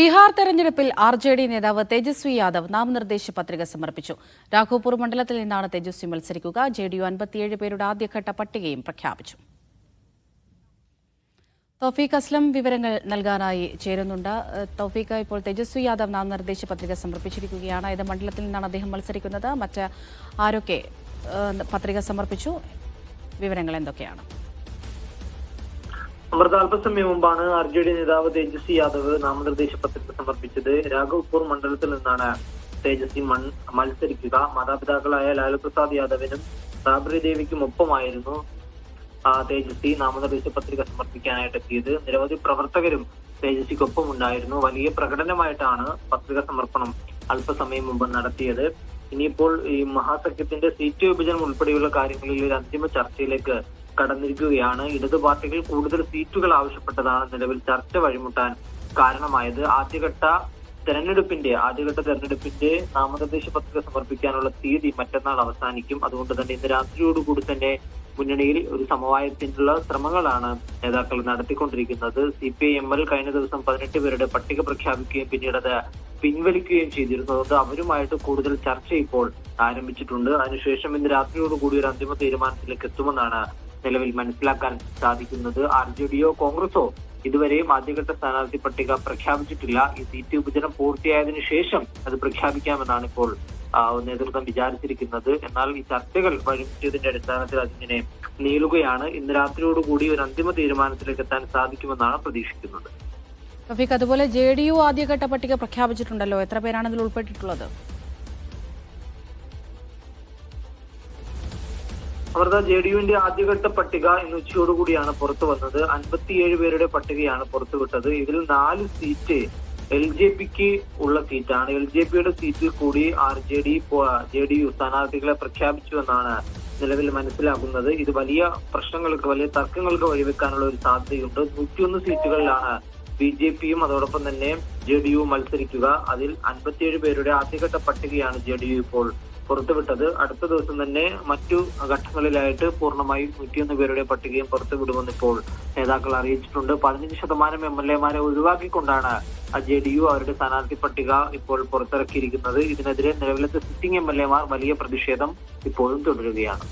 ബീഹാർ തെരഞ്ഞെടുപ്പിൽ RJD നേതാവ് തേജസ്വി യാദവ് നാമനിർദ്ദേശ പത്രിക സമർപ്പിച്ചു. രാഘോപൂർ മണ്ഡലത്തിൽ നിന്നാണ് തേജസ്വി മത്സരിക്കുക. JDU 57 പേരുടെ ആദ്യഘട്ട പട്ടികയും പ്രഖ്യാപിച്ചു. തൗഫീഖ് അസ്ലം വിവരങ്ങൾ നൽകാനായി ചേരുന്നുണ്ട്. തൗഫീഖ്, ഇപ്പോൾ തേജസ്വി യാദവ് നാമനിർദ്ദേശ പത്രിക സമർപ്പിച്ചിരിക്കുകയാണ്. ഏത് മണ്ഡലത്തിൽ നിന്നാണ് അദ്ദേഹം മത്സരിക്കുന്നത്? മറ്റ് ആരൊക്കെ പത്രിക സമർപ്പിച്ചു? വിവരങ്ങൾ എന്തൊക്കെയാണ്? അമൃത, അല്പസമയം മുമ്പാണ് RJD നേതാവ് തേജസ്വി യാദവ് നാമനിർദ്ദേശ പത്രിക സമർപ്പിച്ചത്. രാഘവ്പൂർ മണ്ഡലത്തിൽ നിന്നാണ് തേജസ്വി മത്സരിക്കുക. മാതാപിതാക്കളായ ലാലു പ്രസാദ് യാദവിനും സാബറി ദേവിക്കും ഒപ്പമായിരുന്നു തേജസ്വി നാമനിർദ്ദേശ പത്രിക സമർപ്പിക്കാനായിട്ട് എത്തിയത്. നിരവധി പ്രവർത്തകരും തേജസ്വിക്കൊപ്പം ഉണ്ടായിരുന്നു. വലിയ പ്രകടനമായിട്ടാണ് പത്രിക സമർപ്പണം അല്പസമയം മുമ്പ് നടത്തിയത്. ഇനിയിപ്പോൾ ഈ മഹാസഖ്യത്തിന്റെ സീറ്റ് വിഭജനം ഉൾപ്പെടെയുള്ള കാര്യങ്ങളിൽ ഒരു അന്തിമ ചർച്ചയിലേക്ക് കടന്നിരിക്കുകയാണ്. ഇടതു പാർട്ടികൾ കൂടുതൽ സീറ്റുകൾ ആവശ്യപ്പെട്ടതാണ് നിലവിൽ ചർച്ച വഴിമുട്ടാൻ കാരണമായത്. ആദ്യഘട്ട തെരഞ്ഞെടുപ്പിന്റെ നാമനിർദ്ദേശ പത്രിക സമർപ്പിക്കാനുള്ള തീയതി മറ്റന്നാൾ അവസാനിക്കും. അതുകൊണ്ട് തന്നെ ഇന്ന് രാത്രിയോടുകൂടി തന്നെ മുന്നണിയിൽ ഒരു സമവായത്തിനുള്ള ശ്രമങ്ങളാണ് നേതാക്കൾ നടത്തിക്കൊണ്ടിരിക്കുന്നത്. CPIM കഴിഞ്ഞ ദിവസം 18 പേരുടെ പട്ടിക പ്രഖ്യാപിക്കുകയും പിന്നീട് അത് പിൻവലിക്കുകയും ചെയ്തിരുന്നു. അതുകൊണ്ട് അവരുമായിട്ട് കൂടുതൽ ചർച്ച ഇപ്പോൾ ആരംഭിച്ചിട്ടുണ്ട്. അതിനുശേഷം ഇന്ന് രാത്രിയോടുകൂടി ഒരു അന്തിമ തീരുമാനത്തിലേക്ക് എത്തുമെന്നാണ് നിലവിൽ മനസ്സിലാക്കാൻ സാധിക്കുന്നത്. RJDയോ കോൺഗ്രസോ ഇതുവരെയും ആദ്യഘട്ട സ്ഥാനാർത്ഥി പട്ടിക പ്രഖ്യാപിച്ചിട്ടില്ല. ഈ സീറ്റ് വിഭജനം പൂർത്തിയായതിനു ശേഷം അത് പ്രഖ്യാപിക്കാമെന്നാണ് ഇപ്പോൾ നേതൃത്വം വിചാരിച്ചിരിക്കുന്നത്. എന്നാൽ ഈ ചർച്ചകൾ വഴിമുട്ടിയതിന്റെ അടിസ്ഥാനത്തിൽ അതിങ്ങനെ നീളുകയാണ്. ഇന്ന് രാത്രിയോടുകൂടി ഒരു അന്തിമ തീരുമാനത്തിലേക്ക് എത്താൻ സാധിക്കുമെന്നാണ് പ്രതീക്ഷിക്കുന്നത്. റഫീഖ്, അതുപോലെ JDU ആദ്യഘട്ട പട്ടിക പ്രഖ്യാപിച്ചിട്ടുണ്ടല്ലോ. എത്ര പേരാണ് ഇതിൽ ഉൾപ്പെട്ടിട്ടുള്ളത്? അമൃത, JDUവിന്റെ ആദ്യഘട്ട പട്ടിക ഇന്ന് ഉച്ചയോടുകൂടിയാണ് പുറത്തു വന്നത്. 57 പേരുടെ പട്ടികയാണ് പുറത്തുവിട്ടത്. ഇതിൽ 4 സീറ്റ് LJPക്ക് ഉള്ള സീറ്റാണ്. LJPയുടെ സീറ്റിൽ കൂടി JDU സ്ഥാനാർത്ഥികളെ പ്രഖ്യാപിച്ചു എന്നാണ് നിലവിൽ മനസ്സിലാക്കുന്നത്. ഇത് വലിയ പ്രശ്നങ്ങൾക്ക്, വലിയ തർക്കങ്ങൾക്ക് വഴിവെക്കാനുള്ള ഒരു സാധ്യതയുണ്ട്. 101 സീറ്റുകളിലാണ് BJPയും അതോടൊപ്പം തന്നെ JDU മത്സരിക്കുക. അതിൽ 57 പേരുടെ ആദ്യഘട്ട പട്ടികയാണ് JDU ഇപ്പോൾ പുറത്തുവിട്ടത്. അടുത്ത ദിവസം തന്നെ മറ്റു ഘട്ടങ്ങളിലായിട്ട് പൂർണ്ണമായും 101 പേരുടെ പട്ടികയും പുറത്തുവിടുമെന്ന് ഇപ്പോൾ നേതാക്കൾ അറിയിച്ചിട്ടുണ്ട്. 15% MLAമാരെ ഒഴിവാക്കിക്കൊണ്ടാണ് JDU അവരുടെ സ്ഥാനാർത്ഥി പട്ടിക ഇപ്പോൾ പുറത്തിറക്കിയിരിക്കുന്നത്. ഇതിനെതിരെ നിലവിലത്തെ സിറ്റിംഗ് MLAമാർ വലിയ പ്രതിഷേധം ഇപ്പോഴും തുടരുകയാണ്.